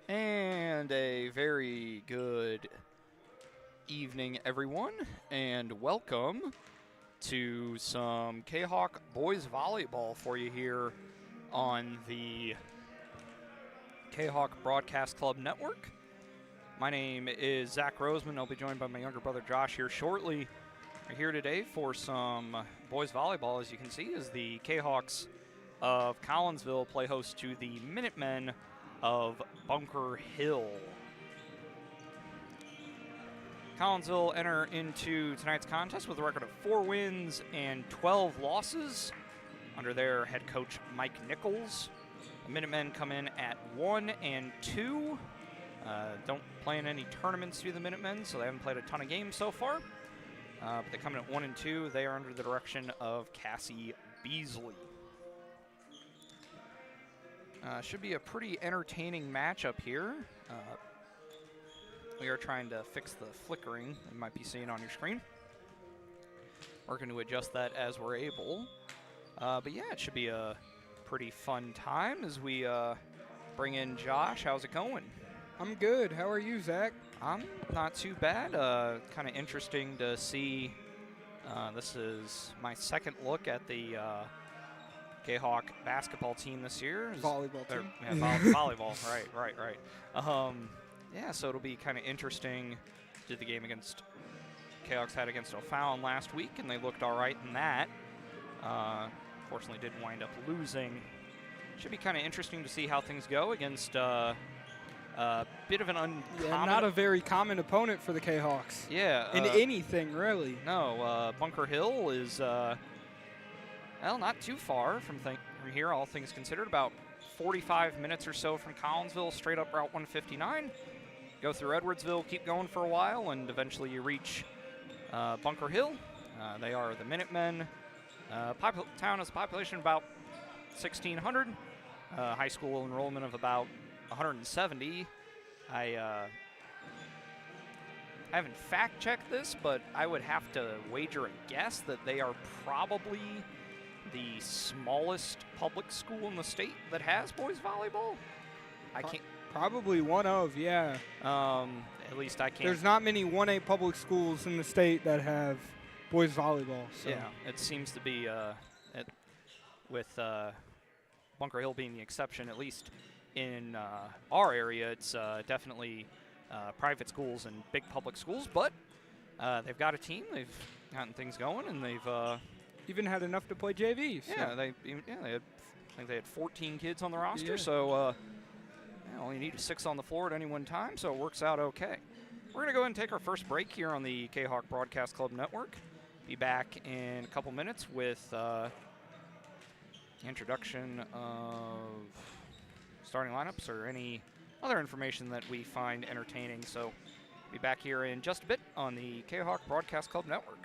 And a very good evening, everyone, and welcome to some Kahok boys volleyball for you here on the Kahok Broadcast Club Network. My name is Zach Roseman. I'll be joined by my younger brother Josh here shortly. We're here today for some boys volleyball. As you can see, as the Kahawks of Collinsville play host to the Minutemen of Bunker Hill. Collinsville enter into tonight's contest with a record of 4 wins and 12 losses under their head coach Mike Nichols. The Minutemen come in at 1-2. Don't play in any tournaments through the Minutemen, so they haven't played a ton of games so far. But they come in at 1-2. They are under the direction of Cassie Beasley. Should be a pretty entertaining matchup here. We are trying to fix the flickering you might be seeing on your screen. Working to adjust that as we're able. But yeah, it should be a pretty fun time as we bring in Josh. How's it going? I'm good. How are you, Zach? I'm not too bad. Kind of interesting to see. This is my second look at the Kahok basketball team this year. Volleyball team. Volleyball, right. Yeah, so it'll be kind of interesting. Did the game against Kahawks had against O'Fallon last week, and they looked all right in that. Fortunately, did wind up losing. Should be kind of interesting to see how things go against a bit of an uncommon. Yeah, not a very common opponent for the Kahawks. Yeah. In anything, really. No, Bunker Hill is, well, not too far from here, all things considered. About 45 minutes or so from Collinsville, straight up Route 159. Go through Edwardsville, keep going for a while, and eventually you reach Bunker Hill. They are the Minutemen. Town has a population of about 1,600. High school enrollment of about 170. I haven't fact-checked this, but I would have to wager a guess that they are probably the smallest public school in the state that has boys volleyball. I can't. Probably one of, yeah. At least I can't. There's not many 1A public schools in the state that have boys volleyball. So. Yeah, it seems to be with Bunker Hill being the exception, at least in our area. It's definitely private schools and big public schools, but they've got a team. They've gotten things going, and they've even had enough to play JV. So. Yeah, they had, I think they had 14 kids on the roster, yeah. So only need 6 on the floor at any one time, so it works out okay. We're going to go ahead and take our first break here on the Kahok Broadcast Club Network. Be back in a couple minutes with the introduction of starting lineups or any other information that we find entertaining. So be back here in just a bit on the Kahok Broadcast Club Network.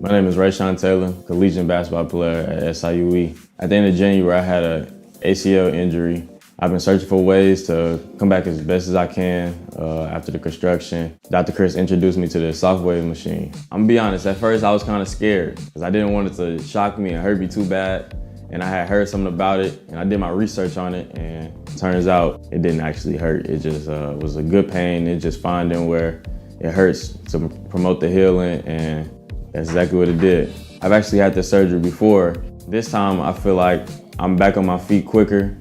My name is Rayshawn Taylor, collegiate basketball player at SIUE. At the end of January, I had an ACL injury. I've been searching for ways to come back as best as I can after the construction. Dr. Chris introduced me to the soft wave machine. I'm gonna be honest, at first I was kind of scared because I didn't want it to shock me and hurt me too bad. And I had heard something about it and I did my research on it, and it turns out it didn't actually hurt. It just was a good pain. It just finding where it hurts to promote the healing, and that's exactly what it did. I've actually had this surgery before. This time I feel like I'm back on my feet quicker,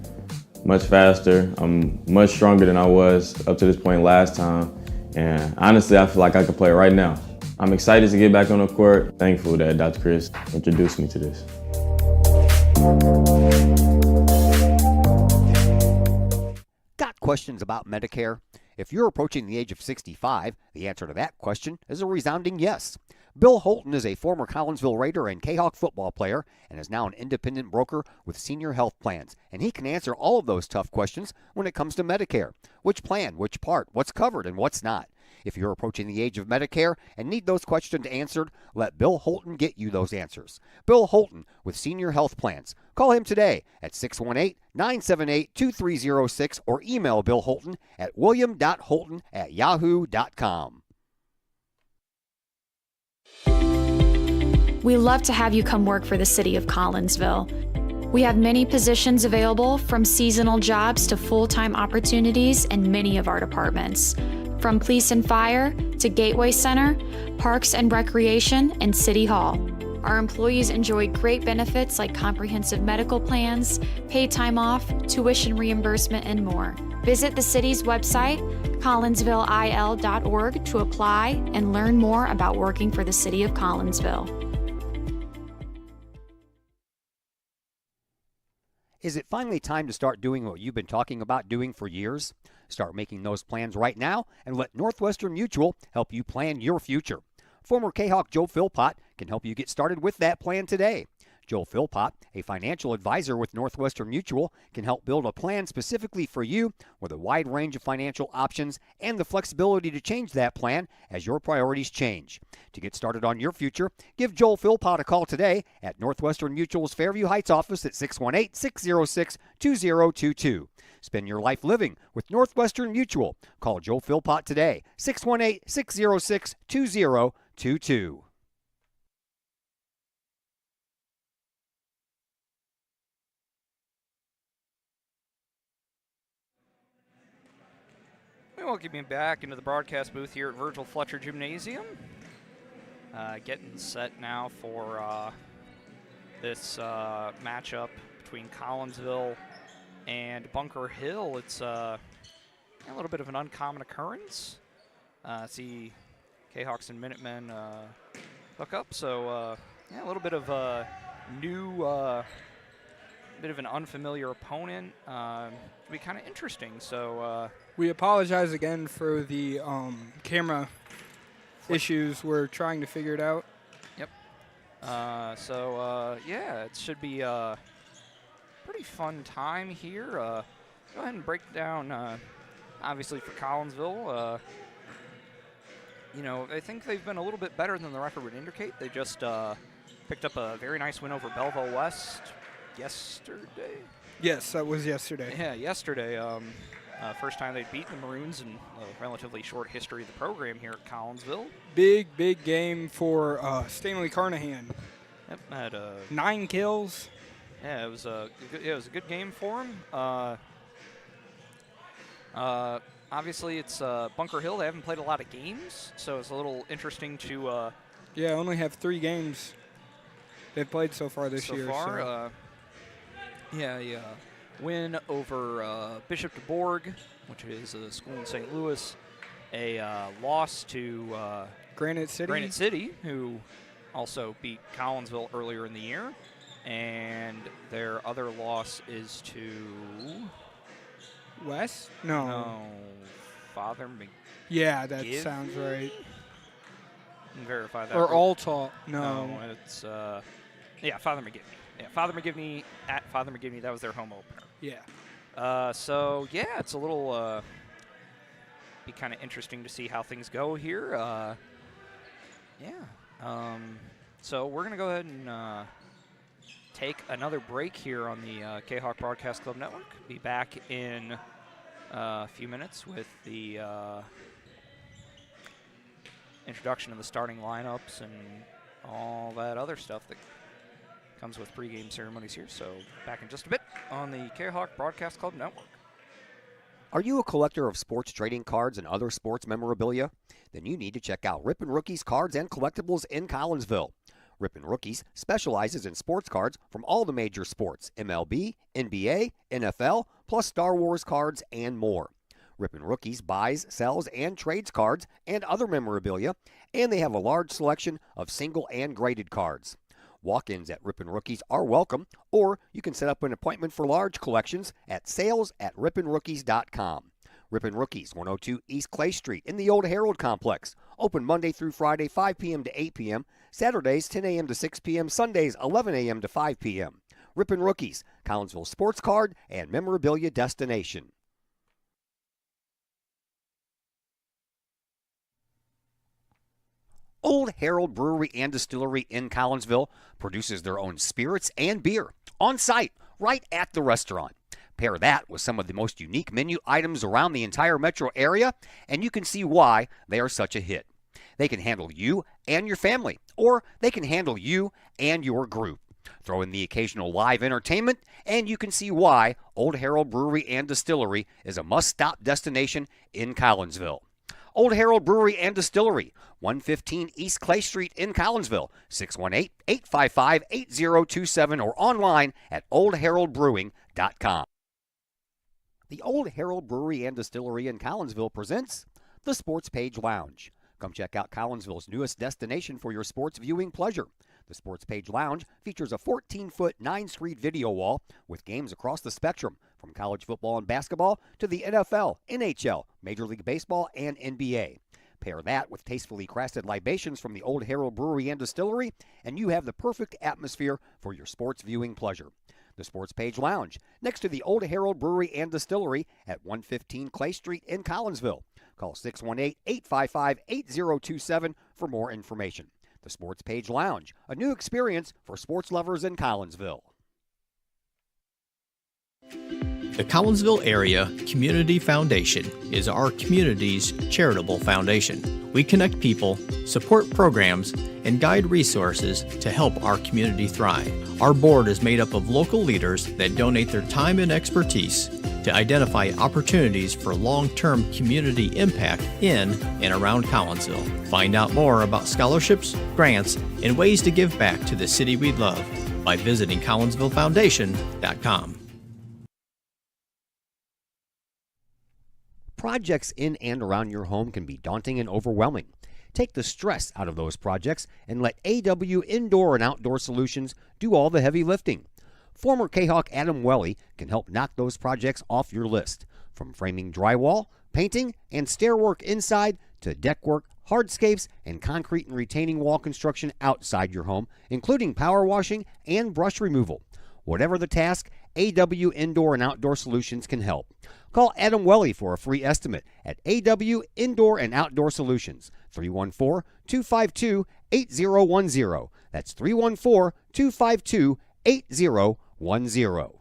much faster. I'm much stronger than I was up to this point last time. And honestly, I feel like I could play right now. I'm excited to get back on the court. Thankful that Dr. Chris introduced me to this. Got questions about Medicare? If you're approaching the age of 65, the answer to that question is a resounding yes. Bill Holton is a former Collinsville Raider and Kahawk football player and is now an independent broker with Senior Health Plans. And he can answer all of those tough questions when it comes to Medicare. Which plan, which part, what's covered and what's not. If you're approaching the age of Medicare and need those questions answered, let Bill Holton get you those answers. Bill Holton with Senior Health Plans. Call him today at 618-978-2306 or email Bill Holton at william.holton@yahoo.com. We love to have you come work for the city of Collinsville. We have many positions available, from seasonal jobs to full-time opportunities in many of our departments. From police and fire to Gateway Center, Parks and Recreation, and City Hall. Our employees enjoy great benefits like comprehensive medical plans, paid time off, tuition reimbursement, and more. Visit the city's website, collinsvilleil.org, to apply and learn more about working for the City of Collinsville. Is it finally time to start doing what you've been talking about doing for years? Start making those plans right now and let Northwestern Mutual help you plan your future. Former Kahok Joe Philpott can help you get started with that plan today. Joe Philpott, a financial advisor with Northwestern Mutual, can help build a plan specifically for you with a wide range of financial options and the flexibility to change that plan as your priorities change. To get started on your future, give Joel Philpott a call today at Northwestern Mutual's Fairview Heights office at 618-606-2022. Spend your life living with Northwestern Mutual. Call Joe Philpott today, 618-606-2022. We welcome you back into the broadcast booth here at Virgil Fletcher Gymnasium. Getting set now for this matchup between Collinsville and Bunker Hill. It's a little bit of an uncommon occurrence. See Kahawks and Minutemen hook up, so a little bit of a new, bit of an unfamiliar opponent. It'll be kind of interesting. So we apologize again for the camera issues. We're trying to figure it out. Yep. Yeah, it should be a pretty fun time here. Go ahead and break down, obviously, for Collinsville. I think they've been a little bit better than the record would indicate. They just picked up a very nice win over Belleville West yesterday. Yes, that was yesterday. Yeah, yesterday. First time they'd beaten the Maroons in a relatively short history of the program here at Collinsville. Big game for Stanley Carnahan. Yep, had 9 kills. Yeah, it was a good game for him. Obviously, it's Bunker Hill. They haven't played a lot of games, so it's a little interesting to. Only have 3 games they've played so far this year. Win over Bishop DuBourg, which is a school in St. Louis. A loss to Granite City, who also beat Collinsville earlier in the year. And their other loss is to West? No. Father McGivney. Yeah, that sounds right. Verify that. Or Alta. No, it's Father McGivney. Yeah, Father McGivney at Father McGivney. That was their home opener. Yeah. It's a little be kind of interesting to see how things go here. So we're gonna go ahead and take another break here on the Kahawk Broadcast Club Network. Be back in a few minutes with the introduction of the starting lineups and all that other stuff that comes with pregame ceremonies here. So back in just a bit on the Kahawk Broadcast Club Network. Are you a collector of sports trading cards and other sports memorabilia? Then you need to check out Rippin' Rookies Cards and Collectibles in Collinsville. Rippin' Rookies specializes in sports cards from all the major sports, MLB, NBA, NFL, plus Star Wars cards and more. Rippin' Rookies buys, sells, and trades cards and other memorabilia, and they have a large selection of single and graded cards. Walk-ins at Rippin' Rookies are welcome, or you can set up an appointment for large collections at sales@rippinrookies.com. Rippin' Rookies, 102 East Clay Street in the Old Herald Complex. Open Monday through Friday, 5 p.m. to 8 p.m., Saturdays, 10 a.m. to 6 p.m., Sundays, 11 a.m. to 5 p.m. Rippin' Rookies, Collinsville sports card and memorabilia destination. Old Herald Brewery and Distillery in Collinsville produces their own spirits and beer on site, right at the restaurant. Pair that with some of the most unique menu items around the entire metro area, and you can see why they are such a hit. They can handle you and your family, or they can handle you and your group. Throw in the occasional live entertainment, and you can see why Old Herald Brewery and Distillery is a must-stop destination in Collinsville. Old Herald Brewery and Distillery, 115 East Clay Street in Collinsville, 618-855-8027, or online at oldheraldbrewing.com. The Old Herald Brewery and Distillery in Collinsville presents the Sports Page Lounge. Come check out Collinsville's newest destination for your sports viewing pleasure. The Sports Page Lounge features a 14-foot, 9-screen video wall with games across the spectrum, from college football and basketball to the NFL, NHL, Major League Baseball, and NBA. Pair that with tastefully crafted libations from the Old Herald Brewery and Distillery, and you have the perfect atmosphere for your sports viewing pleasure. The Sports Page Lounge, next to the Old Herald Brewery and Distillery at 115 Clay Street in Collinsville. Call 618-855-8027 for more information. The Sports Page Lounge, a new experience for sports lovers in Collinsville. The Collinsville Area Community Foundation is our community's charitable foundation. We connect people, support programs, and guide resources to help our community thrive. Our board is made up of local leaders that donate their time and expertise to identify opportunities for long-term community impact in and around Collinsville. Find out more about scholarships, grants, and ways to give back to the city we love by visiting CollinsvilleFoundation.com. Projects in and around your home can be daunting and overwhelming. Take the stress out of those projects and let AW Indoor and Outdoor Solutions do all the heavy lifting. Former Kahok Adam Welly can help knock those projects off your list. From framing drywall, painting, and stair work inside to deck work, hardscapes, and concrete and retaining wall construction outside your home, including power washing and brush removal. Whatever the task, AW Indoor and Outdoor Solutions can help. Call Adam Welly for a free estimate at AW Indoor and Outdoor Solutions, 314-252-8010. That's 314-252-8010.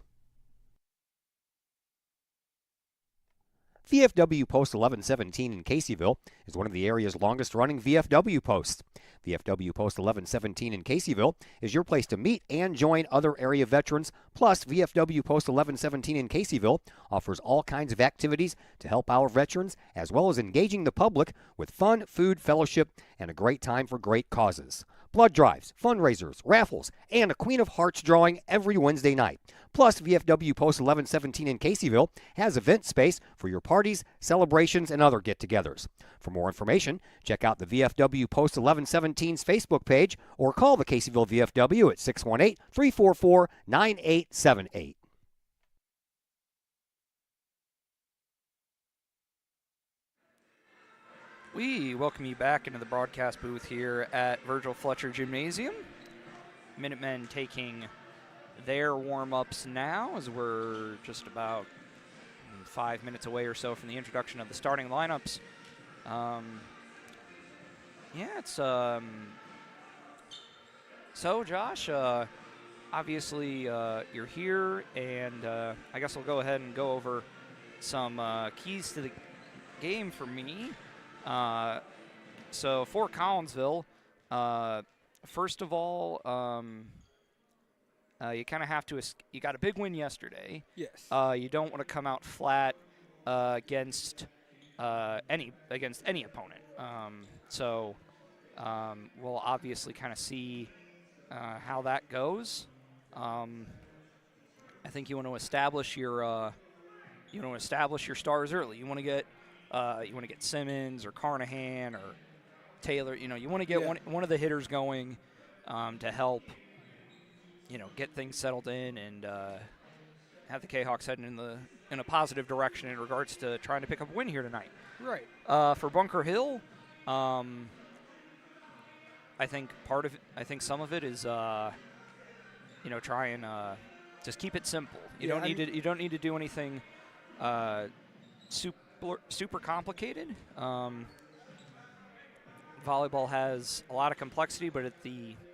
VFW Post 1117 in Caseyville is one of the area's longest-running VFW posts. VFW Post 1117 in Caseyville is your place to meet and join other area veterans. Plus, VFW Post 1117 in Caseyville offers all kinds of activities to help our veterans, as well as engaging the public with fun, food, fellowship, and a great time for great causes. Blood drives, fundraisers, raffles, and a Queen of Hearts drawing every Wednesday night. Plus, VFW Post 1117 in Caseyville has event space for your parties, celebrations, and other get-togethers. For more information, check out the VFW Post 1117's Facebook page or call the Caseyville VFW at 618-344-9878. We welcome you back into the broadcast booth here at Virgil Fletcher Gymnasium. Minutemen taking their warm-ups now, as we're just about 5 minutes away or so from the introduction of the starting lineups. So Josh, obviously you're here, and I guess I'll go ahead and go over some keys to the game for me. So for Collinsville, first of all, you kind of have to. You got a big win yesterday. Yes. You don't want to come out flat against any opponent. We'll obviously kind of see how that goes. I think you want to establish your stars early. You want to get Simmons or Carnahan or Taylor. You want to get one of the hitters going to help. Get things settled in and have the Kahawks heading in a positive direction in regards to trying to pick up a win here tonight. Right. For Bunker Hill, I think some of it is try and just keep it simple. You don't need to do anything super complicated. Volleyball has a lot of complexity, but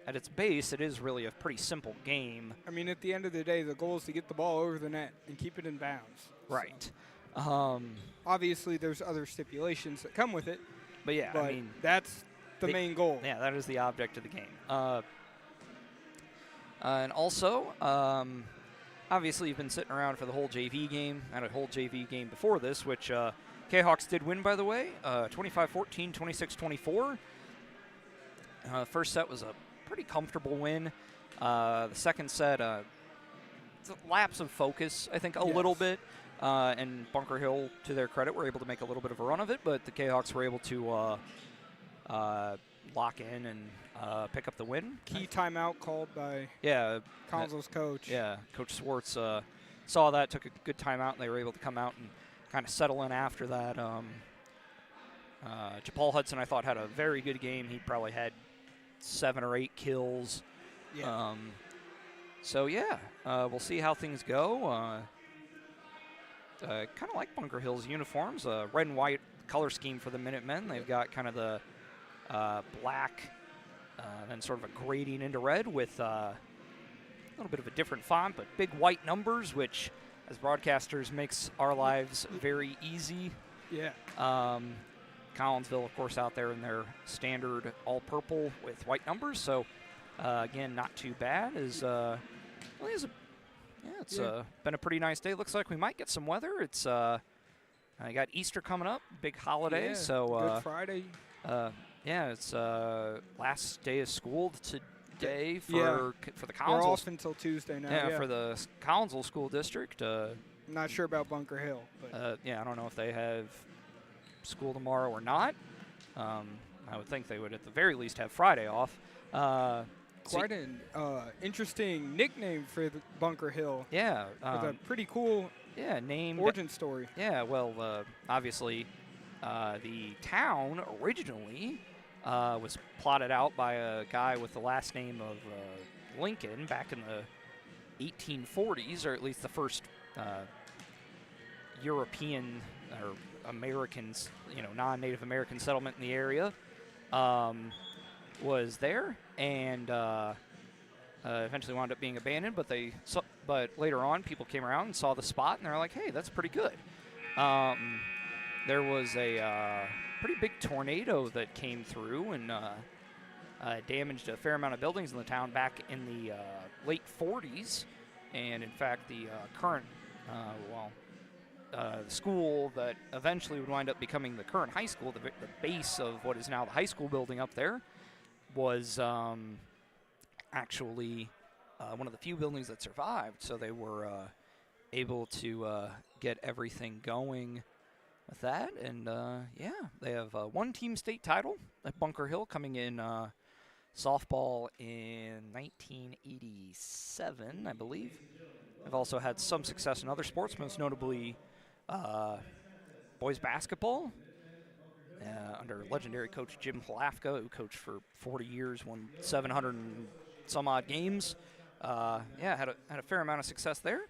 at its base, it is really a pretty simple game. I mean, at the end of the day, the goal is to get the ball over the net and keep it in bounds. Right. So, obviously, there's other stipulations that come with it. But that's the main goal. Yeah, that is the object of the game. And also, obviously, you've been sitting around for the whole JV game. I had a whole JV game before this, which K-Hawks did win, by the way, 25-14, 26-24. First set was a pretty comfortable win. The second set, it's a lapse of focus, I think, a little bit. And Bunker Hill, to their credit, were able to make a little bit of a run of it, but the K-Hawks were able to lock in and pick up the win. Key timeout called by Collinsville's coach. Yeah, Coach Swartz saw that, took a good timeout, and they were able to come out and kind of settle in after that. Japal Hudson, I thought, had a very good game. He probably had 7 or 8 kills. Yeah. We'll see how things go. Kind of like Bunker Hill's uniforms, red and white color scheme for the Minutemen. They've got kind of the black and sort of a grading into red with a little bit of a different font, but big white numbers, which as broadcasters makes our lives very easy. Yeah. Collinsville, of course, out there in their standard all purple with white numbers. So again, not too bad. It's been a pretty nice day. Looks like we might get some weather. It's I got Easter coming up, big holiday. Yeah, so Good Friday. It's last day of school today for the We're Collinsville. off until Tuesday now. Yeah, for the Collinsville School District. Not sure about Bunker Hill, but I don't know if they have school tomorrow or not. I would think they would at the very least have Friday off. quite an interesting nickname for the Bunker Hill. Yeah. With a pretty cool named origin story. Yeah, well, obviously, the town originally was plotted out by a guy with the last name of Lincoln back in the 1840s, or at least the first European or Americans, non-Native American settlement in the area was there, and eventually wound up being abandoned. But later on, people came around and saw the spot, and they're like, "Hey, that's pretty good." There was a pretty big tornado that came through and damaged a fair amount of buildings in the town back in the late 40s, and in fact, the current the school that eventually would wind up becoming the current high school, the base of what is now the high school building up there, was actually one of the few buildings that survived. So they were able to get everything going with that. And, they have one team state title at Bunker Hill coming in softball in 1987, I believe. They've also had some success in other sports, most notably boys basketball under legendary coach Jim Halafka, who coached for 40 years, won 700 and some odd games. Had a fair amount of success there.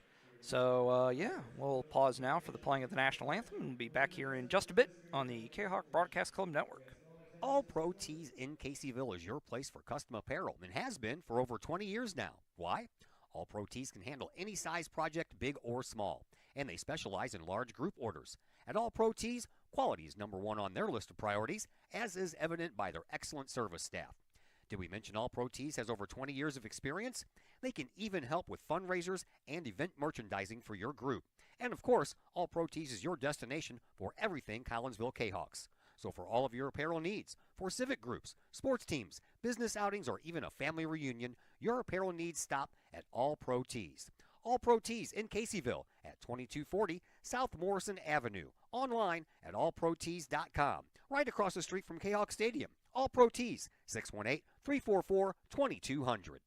So, we'll pause now for the playing of the national anthem, and we'll be back here in just a bit on the Kahok Broadcast Club Network. All Pro Tees in Caseyville is your place for custom apparel and has been for over 20 years now. Why? All Pro Tees can handle any size project, big or small, and they specialize in large group orders. At All Pro Tees, quality is number one on their list of priorities, as is evident by their excellent service staff. Did we mention All Pro Tees has over 20 years of experience? They can even help with fundraisers and event merchandising for your group. And of course, All Pro Tees is your destination for everything Collinsville Kahawks. So for all of your apparel needs, for civic groups, sports teams, business outings, or even a family reunion, your apparel needs stop at All Pro Tees. All Pro Tees in Caseyville at 2240 South Morrison Avenue. Online at allprotees.com. Right across the street from Kahawk Stadium. All Pro Tees, 618-344-2200.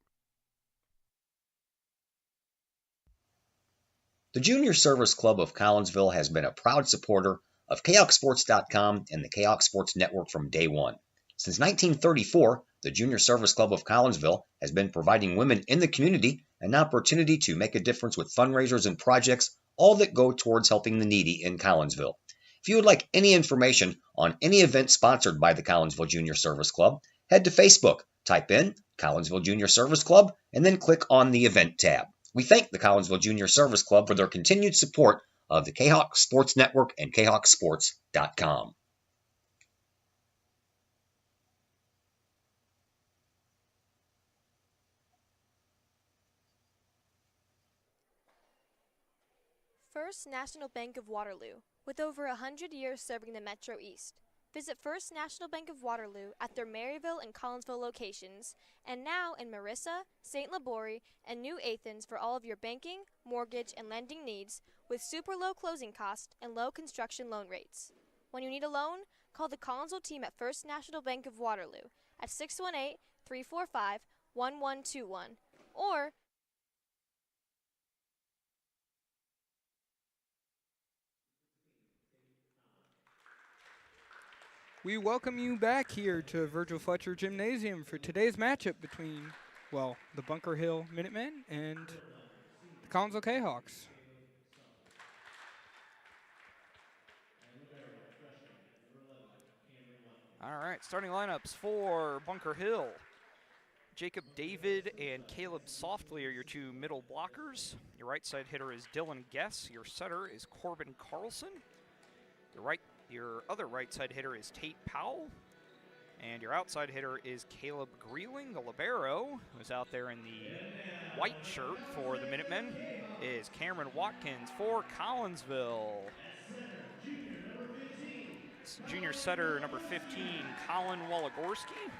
The Junior Service Club of Collinsville has been a proud supporter of KahawkSports.com and the Kahawk Sports Network from day one. Since 1934, the Junior Service Club of Collinsville has been providing women in the community an opportunity to make a difference with fundraisers and projects, all that go towards helping the needy in Collinsville. If you would like any information on any event sponsored by the Collinsville Junior Service Club, head to Facebook, type in Collinsville Junior Service Club, and then click on the Event tab. We thank the Collinsville Junior Service Club for their continued support of the Kahawk Sports Network and KahawkSports.com. First National Bank of Waterloo, with over 100 years serving the Metro East. Visit First National Bank of Waterloo at their Maryville and Collinsville locations, and now in Marissa, St. Laborie, and New Athens for all of your banking, mortgage, and lending needs with super low closing costs and low construction loan rates. When you need a loan, call the Collinsville team at First National Bank of Waterloo at 618-345-1121 or We welcome you back here to Virgil Fletcher Gymnasium for today's matchup between, well, the Bunker Hill Minutemen and the Collinsville Kahawks. All right, starting lineups for Bunker Hill. Jacob David and Caleb Softly are your two middle blockers. Your right side hitter is Dylan Guess. Your setter is Corbin Carlson. Your other right side hitter is Tate Powell. And your outside hitter is Caleb Greeling. The libero, who's out there in the white shirt for the Minutemen, is Cameron Watkins for Collinsville. Junior setter number 15, Colin Waligorski.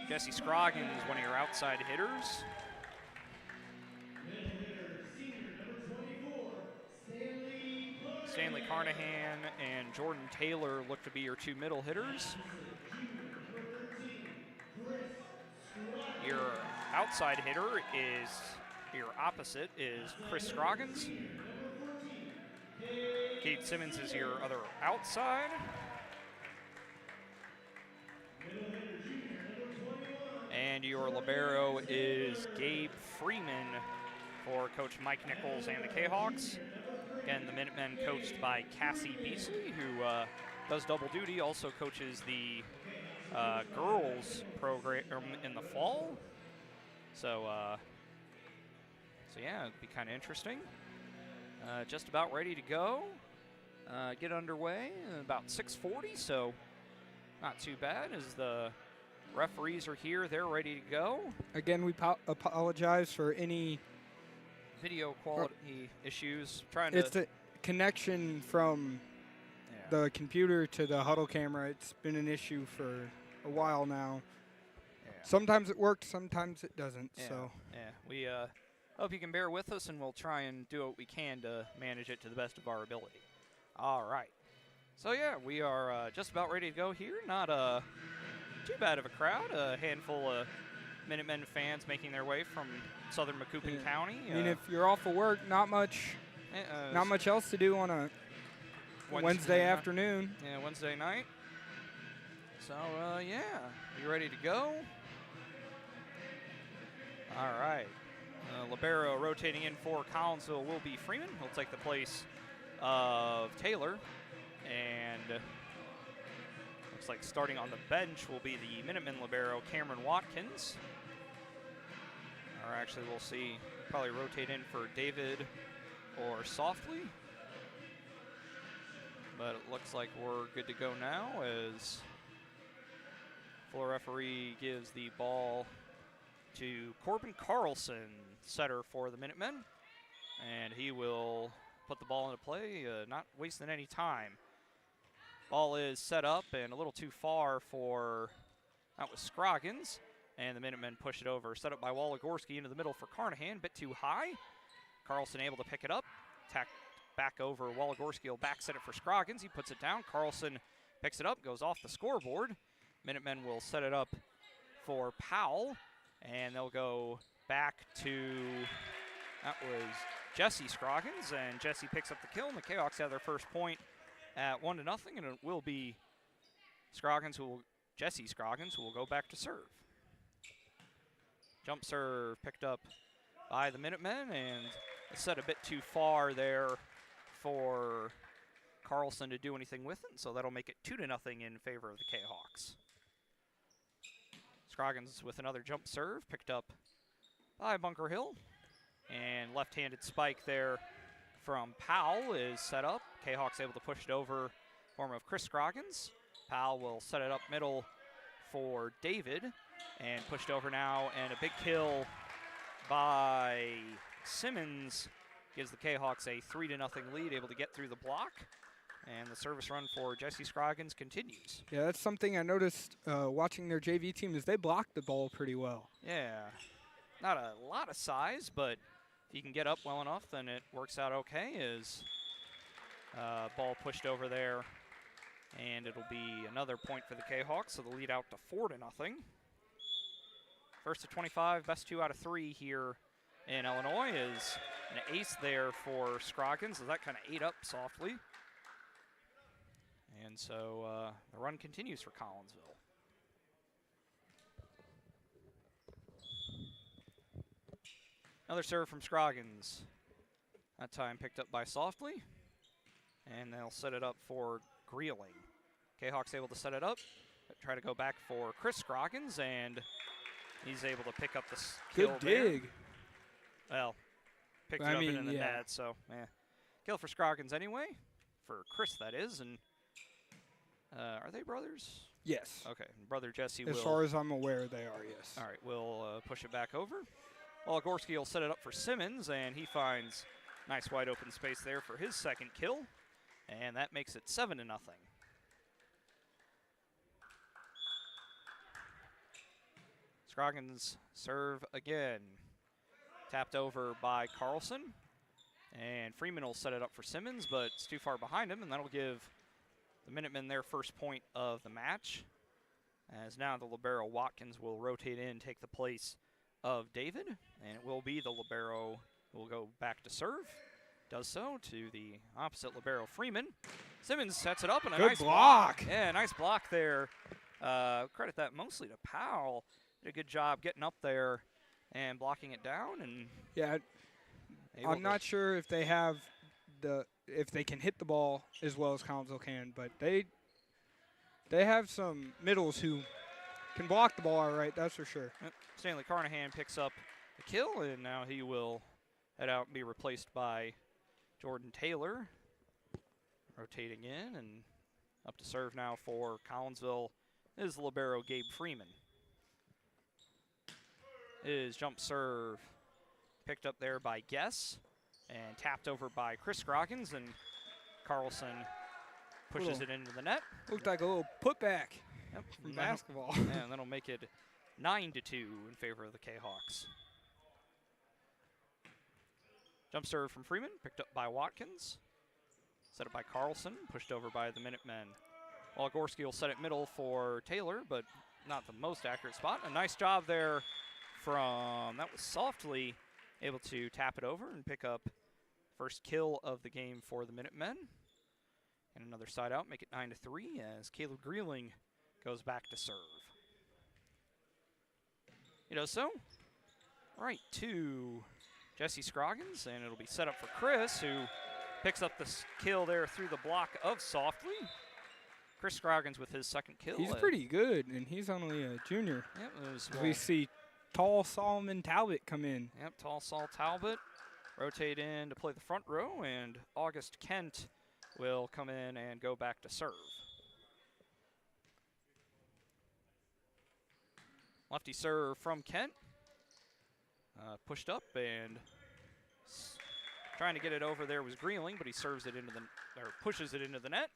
Jesse Scroggins, one of your outside hitters. Stanley Carnahan and Jordan Taylor look to be your two middle hitters. Your outside hitter is, your opposite is Chris Scroggins. Cade Simmons is your other outside. And your libero is Gabe Freeman for Coach Mike Nichols and the Kahawks. Again, the Minutemen coached by Cassie Beasley, who does double duty, also coaches the girls program in the fall. So yeah, it'd be kind of interesting. Just about ready to go. Get underway about 6:40, so not too bad as the referees are here. They're ready to go. Again, we apologize for any video quality issues. It's the connection from the computer to the huddle camera. It's been an issue for a while now. Yeah. Sometimes it works, sometimes it doesn't. Yeah. So yeah, we hope you can bear with us, and we'll try and do what we can to manage it to the best of our ability. All right. So yeah, we are just about ready to go here. Not too bad of a crowd. A handful of Minutemen fans making their way from southern Macoupin County. I mean, if you're off of work, not much else to do on a Wednesday afternoon. Yeah, Wednesday night. So yeah, you ready to go? All right. Libero rotating in for Collinsville will be Freeman. He'll take the place of Taylor, and looks like starting on the bench will be the Minutemen libero Cameron Watkins. Or actually, we'll see, probably rotate in for David or Softly. But it looks like we're good to go now as floor referee gives the ball to Corbin Carlson, setter for the Minutemen. And he will put the ball into play, not wasting any time. Ball is set up and a little too far for, that was Scroggins. And the Minutemen push it over. Set up by Waligorski into the middle for Carnahan. Bit too high. Carlson able to pick it up. Tacked back over. Waligorski will back set it for Scroggins. He puts it down. Carlson picks it up. Goes off the scoreboard. Minutemen will set it up for Powell. And they'll go back to, that was Jesse Scroggins. And Jesse picks up the kill. And the Kahawks have their first point at 1-0. And it will be Jesse Scroggins who will go back to serve. Jump serve picked up by the Minutemen, and it's set a bit too far there for Carlson to do anything with it, so that'll make it 2-0 in favor of the Kahawks. Scroggins with another jump serve picked up by Bunker Hill, and left-handed spike there from Powell is set up. Kahawks able to push it over in the form of Chris Scroggins. Powell will set it up middle for David. And pushed over now, and a big kill by Simmons gives the Kahawks a 3-0 lead, able to get through the block. And the service run for Jesse Scroggins continues. Yeah, that's something I noticed watching their JV team is they block the ball pretty well. Yeah, not a lot of size, but if you can get up well enough, then it works out okay. Is ball pushed over there, and it'll be another point for the Kahawks, so the lead out to 4-0. First to 25, best 2 out of 3 here in Illinois is an ace there for Scroggins, as that kind of ate up softly. And so the run continues for Collinsville. Another serve from Scroggins. That time picked up by Softly. And they'll set it up for Greeling. Kahawks able to set it up. Try to go back for Chris Scroggins, and he's able to pick up the kill. Good dig. Well, picked it up in the net, so kill for Scroggins anyway. For Chris, that is. And are they brothers? Yes. Okay, brother Jesse will. As far as I'm aware, they are, yes. All right, we'll push it back over. Well, Gorski will set it up for Simmons, and he finds nice wide open space there for his second kill. And that makes it 7-0. Scroggins serve again. Tapped over by Carlson. And Freeman will set it up for Simmons, but it's too far behind him, and that'll give the Minutemen their first point of the match. As now the libero Watkins will rotate in, take the place of David, and it will be the libero who will go back to serve. Does so to the opposite libero Freeman. Simmons sets it up, and a nice block. Yeah, nice block there. Credit that mostly to Powell. Did a good job getting up there and blocking it down. And yeah, I'm not sure if they have if they can hit the ball as well as Collinsville can, but they have some middles who can block the ball all right, that's for sure. Yep. Stanley Carnahan picks up the kill, and now he will head out and be replaced by Jordan Taylor. Rotating in and up to serve now for Collinsville is libero Gabe Freeman. His jump serve picked up there by Guess and tapped over by Chris Scroggins, and Carlson pushes it into the net. Looked like a little putback from and basketball. And that'll make it 9-2 in favor of the Kahawks. Jump serve from Freeman, picked up by Watkins. Set up by Carlson, pushed over by the Minutemen. While Gorski will set it middle for Taylor, but not the most accurate spot. A nice job there from, that was Softly, able to tap it over and pick up first kill of the game for the Minutemen. And another side out, make it 9-3 as Caleb Greeling goes back to serve. You know, so right to Jesse Scroggins, and it'll be set up for Chris, who picks up the kill there through the block of Softly. Chris Scroggins with his second kill. He's pretty good, and he's only a junior. Yep, we see tall Solomon Talbot come in. Yep, tall Saul Talbot rotate in to play the front row, and August Kent will come in and go back to serve. Lefty serve from Kent. Pushed up and trying to get it over there was Greeling, but he serves it into pushes it into the net,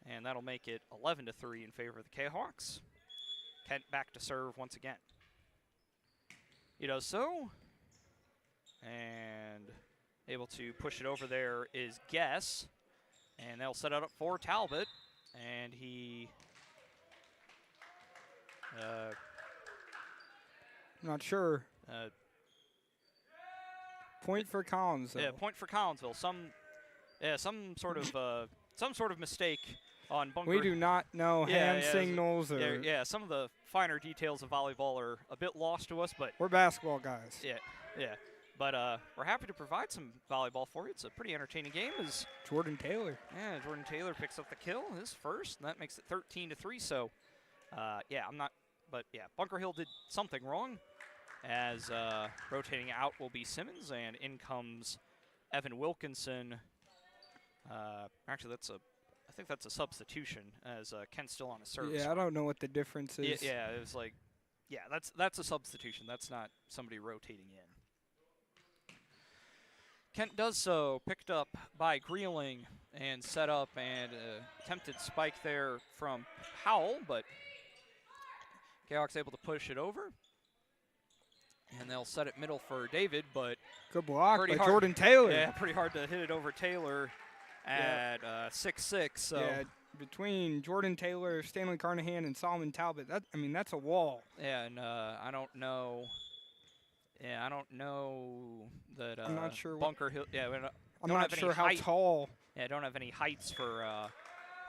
and that'll make it 11-3 in favor of the Kahawks. Kent back to serve once again. He does so, and able to push it over there is Guess, and they'll set it up for Talbot, and he I'm not sure. Point for Collinsville. Yeah, point for Collinsville. Some sort of mistake on Bunker. We do not know hand signals or. Yeah, some of the finer details of volleyball are a bit lost to us, but we're basketball guys. Yeah. But we're happy to provide some volleyball for you. It's a pretty entertaining game. As Jordan Taylor. Yeah, Jordan Taylor picks up the kill, his first, and that makes it 13-3. So, Bunker Hill did something wrong. As rotating out will be Simmons, and in comes Evan Wilkinson. Actually, I think that's a substitution, as Kent's still on a service. Yeah, I don't know what the difference is. Yeah, it was like, that's a substitution. That's not somebody rotating in. Kent does so, picked up by Greeling and set up, and attempted spike there from Powell, but Kahok's able to push it over. And they'll set it middle for David, but good block by hard, Jordan Taylor. Yeah, pretty hard to hit it over Taylor at 6'6". So yeah, between Jordan Taylor, Stanley Carnahan, and Solomon Talbot, that's a wall. Yeah, and I don't know. Yeah, I don't know that. I'm not sure. Bunker Hill. Yeah, I'm not sure how tall. Yeah, I don't have any heights for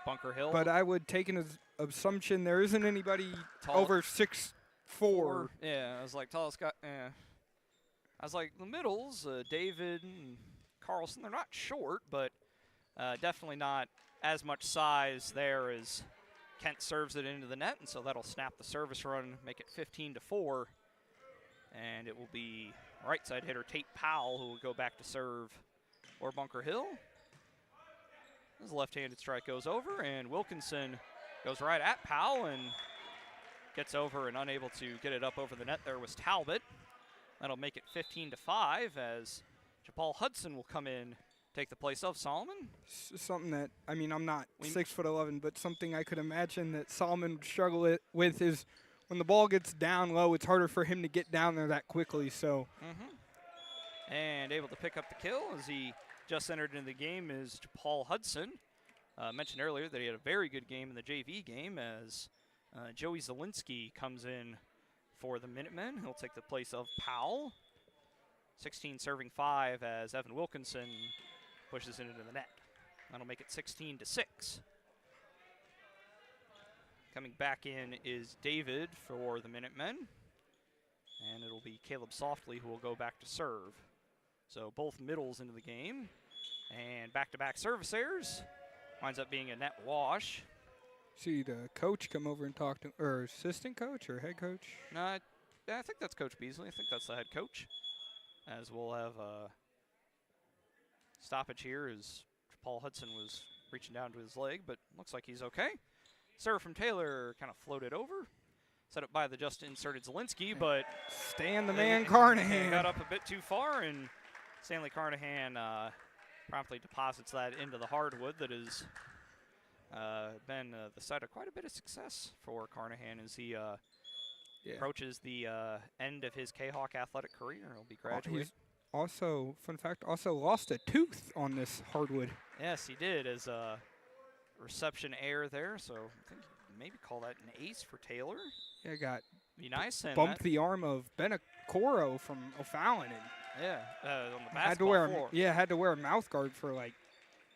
Bunker Hill. But I would take an assumption there isn't anybody tall, over 6'4". Yeah, I was like tallest guy. Yeah, I was like the middles, David and Carlson. They're not short, but definitely not as much size there as Kent serves it into the net, and so that'll snap the service run, make it 15-4. And it will be right side hitter Tate Powell who will go back to serve for Bunker Hill. His left-handed strike goes over, and Wilkinson goes right at Powell and gets over, and unable to get it up over the net there was Talbot. That'll make it 15-5 as Japal Hudson will come in, take the place of Solomon. Something that, I'm not 6'11", but something I could imagine that Solomon would struggle with is when the ball gets down low, it's harder for him to get down there that quickly. So, and able to pick up the kill as he just entered into the game is Paul Hudson. Mentioned earlier that he had a very good game in the JV game as Joey Zielinski comes in for the Minutemen. He'll take the place of Powell. 16 serving 5 as Evan Wilkinson pushes it into the net. That'll make it 16-6. Coming back in is David for the Minutemen. And it'll be Caleb Softly who will go back to serve. So both middles into the game. And back-to-back service errors. Winds up being a net wash. See the coach come over and talk to, or assistant coach or head coach? No, I think that's Coach Beasley. I think that's the head coach. As we'll have a stoppage here as Paul Hudson was reaching down to his leg, but looks like he's okay. Serve from Taylor kind of floated over. Set up by the just inserted Zielinski, but Stan the man Carnahan got up a bit too far, and Stanley Carnahan promptly deposits that into the hardwood that has been the site of quite a bit of success for Carnahan as he approaches the end of his Kahok athletic career. He'll be graduating. Also, fun fact, lost a tooth on this hardwood. Yes, he did as a reception error there, so I think maybe call that an ace for Taylor. Yeah, got be nice and bumped the arm of Benacoro from O'Fallon. And on the basketball floor. Had to wear a mouth guard for like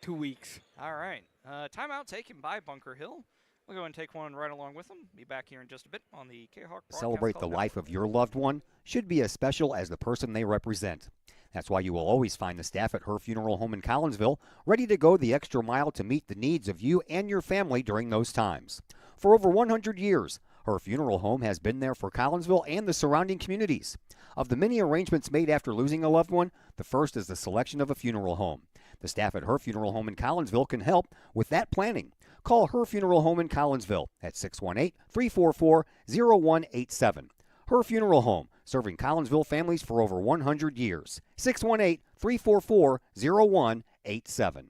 2 weeks. All right, timeout taken by Bunker Hill. We'll go and take one right along with them. Be back here in just a bit on the Kahok Broadcast. Celebrate the life of your loved one should be as special as the person they represent. That's why you will always find the staff at Her Funeral Home in Collinsville ready to go the extra mile to meet the needs of you and your family during those times. For over 100 years, Her Funeral Home has been there for Collinsville and the surrounding communities. Of the many arrangements made after losing a loved one, the first is the selection of a funeral home. The staff at Her Funeral Home in Collinsville can help with that planning. Call Her Funeral Home in Collinsville at 618-344-0187. Her Funeral Home, serving Collinsville families for over 100 years. 618-344-0187.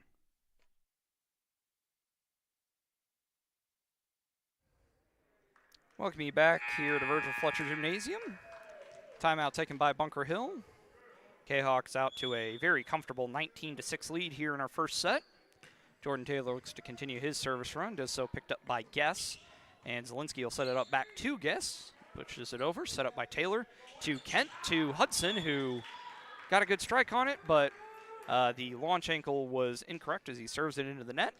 Welcome you back here to Virgil Fletcher Gymnasium. Timeout taken by Bunker Hill. Kahawks out to a very comfortable 19-6 lead here in our first set. Jordan Taylor looks to continue his service run, does so picked up by Guess. And Zielinski will set it up back to Guess. Pushes it over, set up by Taylor to Kent, to Hudson, who got a good strike on it, but the launch ankle was incorrect as he serves it into the net.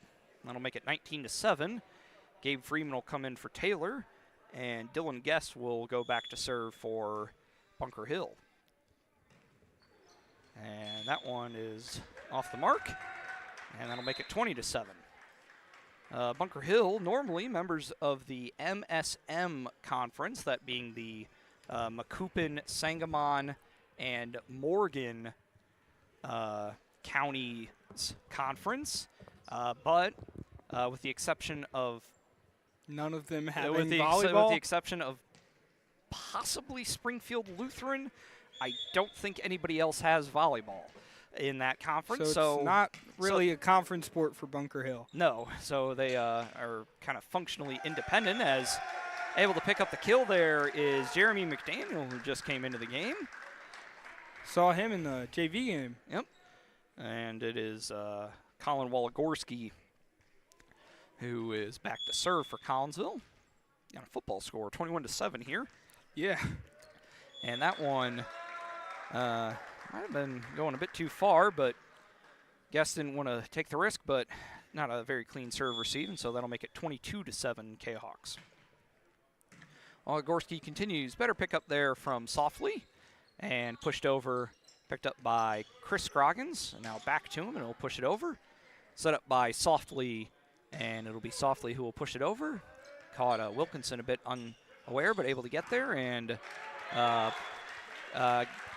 That'll make it 19-7. Gabe Freeman will come in for Taylor, and Dylan Guess will go back to serve for Bunker Hill. And that one is off the mark, and that'll make it 20-7. Bunker Hill, normally members of the MSM conference, that being the Macoupin, Sangamon, and Morgan counties conference, but with the exception of none of them having volleyball. With the exception of possibly Springfield Lutheran, I don't think anybody else has volleyball. in that conference. So it's not really a conference sport for Bunker Hill. No, so they are kind of functionally independent. As able to pick up the kill there is Jeremy McDaniel, who just came into the game. Saw him in the JV game. Yep. And it is Colin Waligorski who is back to serve for Collinsville. On a football score, 21-7 here. Yeah. And that one might have been going a bit too far, but Guest didn't want to take the risk, but not a very clean serve receive, and so that'll make it 22-7 K-Hawks. Waligorski continues. Better pick up there from Softly and pushed over, picked up by Chris Scroggins, and now back to him, and he'll push it over. Set up by Softly, and it'll be Softly who will push it over. Caught Wilkinson a bit unaware, but able to get there, and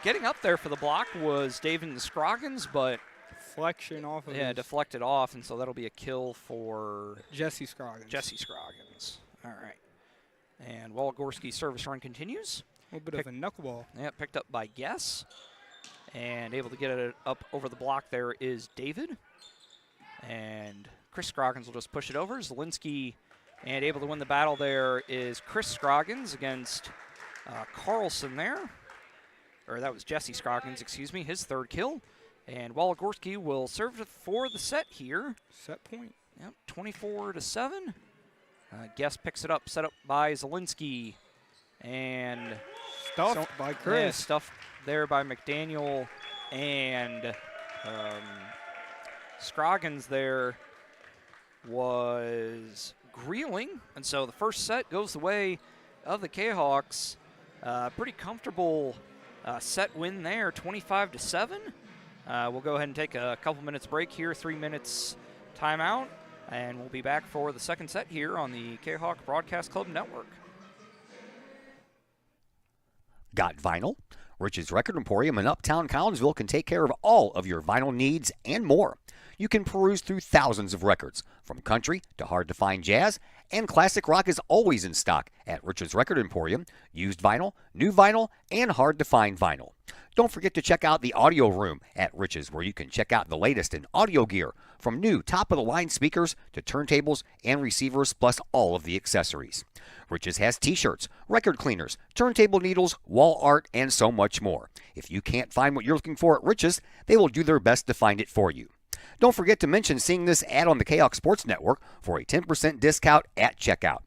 getting up there for the block was David Scroggins, but deflection off of deflected off, and so that'll be a kill for Jesse Scroggins. Jesse Scroggins. All right. And Waligorski's service run continues. A little bit of a knuckleball. Yeah, picked up by Guess. And able to get it up over the block there is David. And Chris Scroggins will just push it over. Zielinski, and able to win the battle there is Chris Scroggins against Carlson there. Or that was Jesse Scroggins, excuse me, his third kill. And Waligorski will serve for the set here. Set point. Yep, 24-7. Guess picks it up, set up by Zielinski. And stuffed by Chris. Yeah, stuffed there by McDaniel. And Scroggins there was Greeling. And so the first set goes the way of the K-Hawks. Pretty comfortable set win there, 25-7. We'll go ahead and take a couple minutes break here, 3 minutes timeout, and we'll be back for the second set here on the K-Hawk Broadcast Club Network. Got vinyl? Rich's Record Emporium in Uptown Collinsville can take care of all of your vinyl needs and more. You can peruse through thousands of records, from country to hard-to-find jazz, and classic rock is always in stock at Rich's Record Emporium. Used vinyl, new vinyl, and hard-to-find vinyl. Don't forget to check out the audio room at Rich's, where you can check out the latest in audio gear, from new top-of-the-line speakers to turntables and receivers, plus all of the accessories. Rich's has t-shirts, record cleaners, turntable needles, wall art, and so much more. If you can't find what you're looking for at Rich's, they will do their best to find it for you. Don't forget to mention seeing this ad on the Kahok Sports Network for a 10% discount at checkout.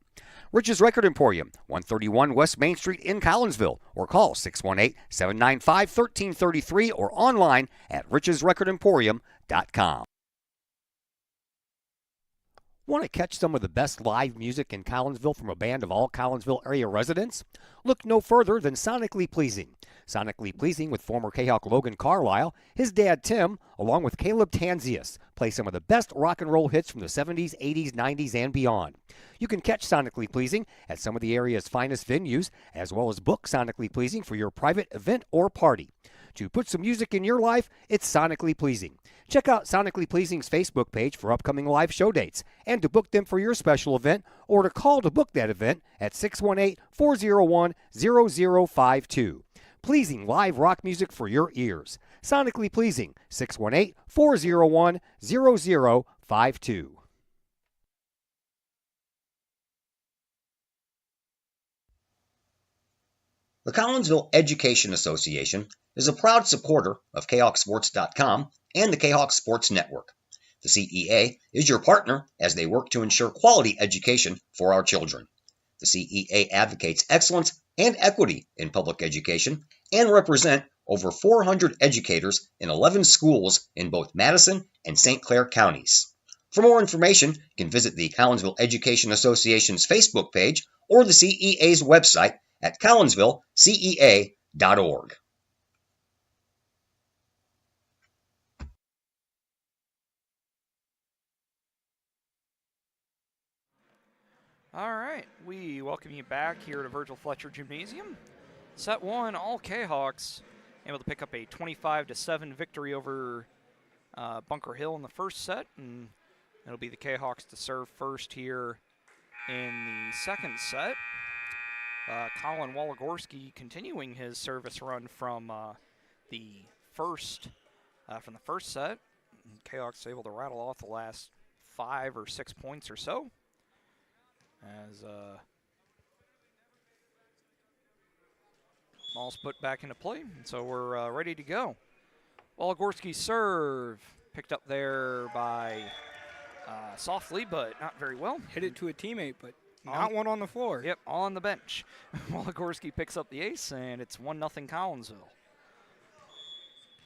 Rich's Record Emporium, 131 West Main Street in Collinsville, or call 618-795-1333 or online at richesrecordemporium.com. Want to catch some of the best live music in Collinsville from a band of all Collinsville area residents? Look no further than Sonically Pleasing. Sonically Pleasing with former Kahok Logan Carlisle, his dad Tim, along with Caleb Tanzius, play some of the best rock and roll hits from the 70s, 80s, 90s, and beyond. You can catch Sonically Pleasing at some of the area's finest venues, as well as book Sonically Pleasing for your private event or party. To put some music in your life, it's Sonically Pleasing. Check out Sonically Pleasing's Facebook page for upcoming live show dates, and to book them for your special event, or to call to book that event at 618-401-0052. Pleasing live rock music for your ears. Sonically Pleasing, 618-401-0052. The Collinsville Education Association is a proud supporter of KHawkSports.com and the Kahok Sports Network. The CEA is your partner as they work to ensure quality education for our children. The CEA advocates excellence and equity in public education and represent over 400 educators in 11 schools in both Madison and St. Clair counties. For more information, you can visit the Collinsville Education Association's Facebook page or the CEA's website at collinsvillecea.org. All right, we welcome you back here at Virgil Fletcher Gymnasium. Set one, all K-Hawks able to pick up a 25-7 victory over Bunker Hill in the first set, and it'll be the K-Hawks to serve first here in the second set. Colin Waligorski continuing his service run from the first from the first set. Kahok's able to rattle off the last 5 or 6 points or so. As ball's put back into play, and so we're ready to go. Waligorski serve picked up there by softly, but not very well. Hit it to a teammate, but not one on the floor. Yep, on the bench. Waligorski picks up the ace, and it's 1-0 Collinsville.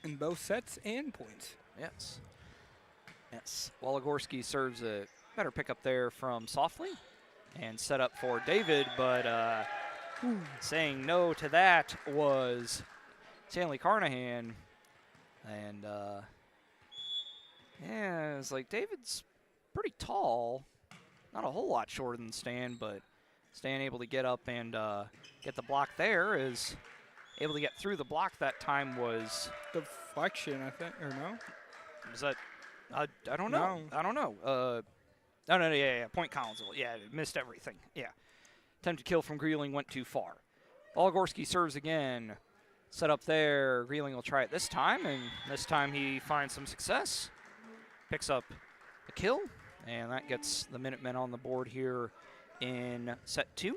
In both sets and points. Yes. Yes. Waligorski serves a better pickup there from softly and set up for David, but saying no to that was Stanley Carnahan. And, yeah, it's like David's pretty tall. Not a whole lot shorter than Stan, but Stan able to get up and get the block there. Is able to get through the block that time was... Deflection, I think, or no? Was that... I don't know. No. I don't know. No, yeah, point Collinsville. Yeah, missed everything. Yeah. Attempted kill from Greeling went too far. Waligorski serves again. Set up there. Greeling will try it this time, and this time he finds some success. Picks up a kill, and that gets the Minutemen on the board here in set 2.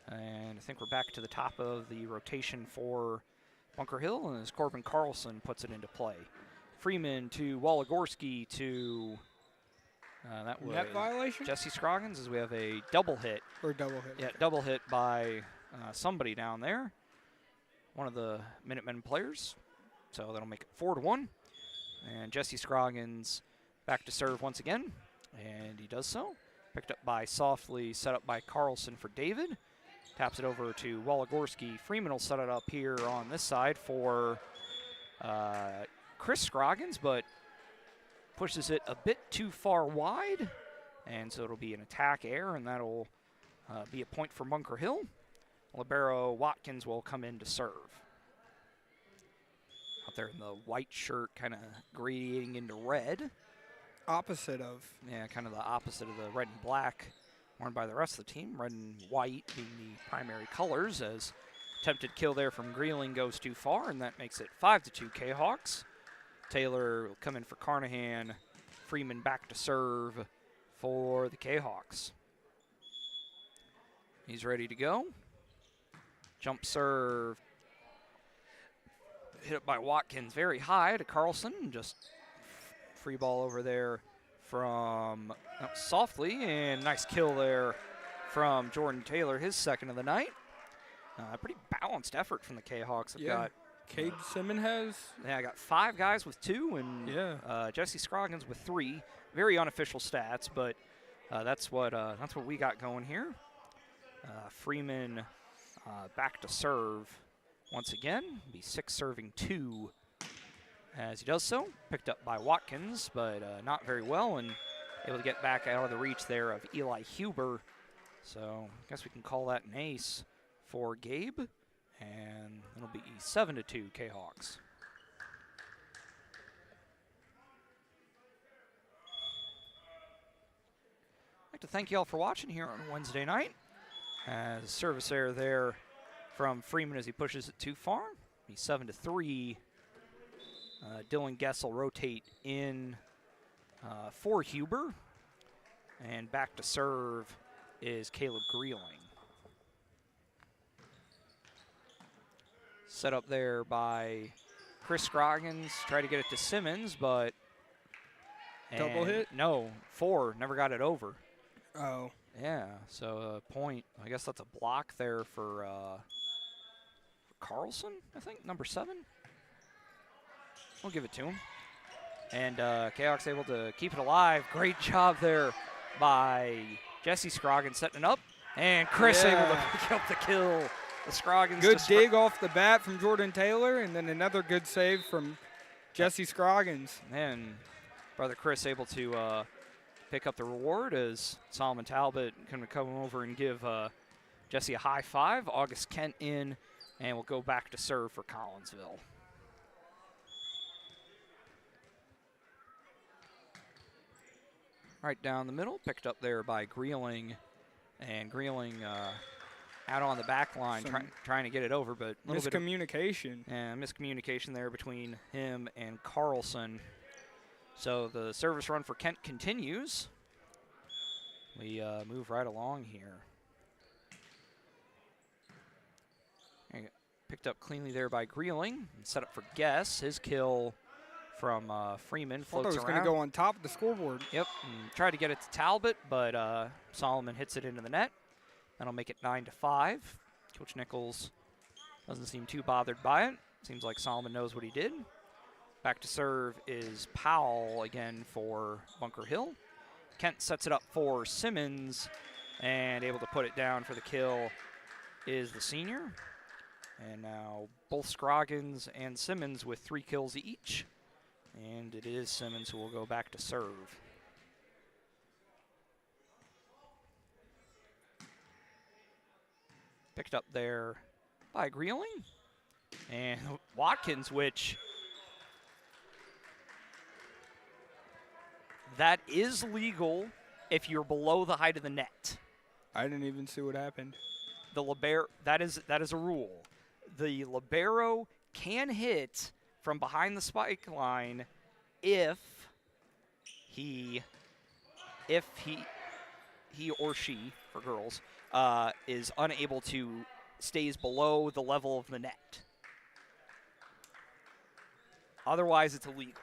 And I think we're back to the top of the rotation for Bunker Hill, and as Corbin Carlson puts it into play. Freeman to Waligorski to that was net violation? Jesse Scroggins, as we have a double hit. Or double hit. Yeah, double hit by somebody down there. One of the Minutemen players. So that'll make it 4-1. And Jesse Scroggins back to serve once again. And he does so. Picked up by Softly, set up by Carlson for David. Taps it over to Waligorski. Freeman will set it up here on this side for Chris Scroggins, but pushes it a bit too far wide. And so it'll be an attack error, and that'll be a point for Bunker Hill. Libero Watkins will come in to serve. Out there in the white shirt, kind of gradiating into red. Opposite of. Yeah, kind of the opposite of the red and black worn by the rest of the team. Red and white being the primary colors, as attempted kill there from Greeling goes too far, and that makes it 5-2 Kahawks. Taylor will come in for Carnahan. Freeman back to serve for the Kahawks. He's ready to go. Jump serve. Hit it by Watkins very high to Carlson. Just free ball over there from Softly, and nice kill there from Jordan Taylor, his second of the night. Pretty balanced effort from the Kahawks. I've got Cade Simmons has. Yeah, I got 5 guys with 2, and Jesse Scroggins with 3. Very unofficial stats, but that's what we got going here. Freeman back to serve once again. Be 6 serving 2 as he does so. Picked up by Watkins, but not very well, and able to get back out of the reach there of Eli Huber. So I guess we can call that an ace for Gabe, and it'll be 7-2 Kahawks. I'd like to thank you all for watching here on Wednesday night. As service error there from Freeman as he pushes it too far. Be 7-3. Dylan Guess will rotate in for Huber. And back to serve is Caleb Greeling. Set up there by Chris Scroggins. Try to get it to Simmons, but... Double hit? No, 4. Never got it over. Oh. Yeah, so a point. I guess that's a block there for Carlson, I think, number 7. We'll give it to him. And Kahawks able to keep it alive. Great job there by Jesse Scroggins setting it up. And Chris able to pick up the kill. The Scroggins. Good dig off the bat from Jordan Taylor, and then another good save from Jesse Scroggins. And brother Chris able to pick up the reward as Solomon Talbot going to come over and give Jesse a high five. August Kent in, and we'll go back to serve for Collinsville. Right down the middle, picked up there by Greeling. And Greeling out on the back line trying to get it over, but a little miscommunication. Miscommunication there between him and Carlson. So the service run for Kent continues. We move right along here. Picked up cleanly there by Greeling. And set up for Guess. His kill from Freeman floats around. I thought it was going to go on top of the scoreboard. Yep. And tried to get it to Talbot, but Solomon hits it into the net. That'll make it 9-5. Coach Nichols doesn't seem too bothered by it. Seems like Solomon knows what he did. Back to serve is Powell again for Bunker Hill. Kent sets it up for Simmons, and able to put it down for the kill is the senior. And now both Scroggins and Simmons with 3 kills each. And it is Simmons who will go back to serve. Picked up there by Greeling. And Watkins, which that is legal if you're below the height of the net. I didn't even see what happened. The libero, that is a rule. The libero can hit from behind the spike line if he or she, for girls, is unable to stays below the level of the net. Otherwise, it's illegal.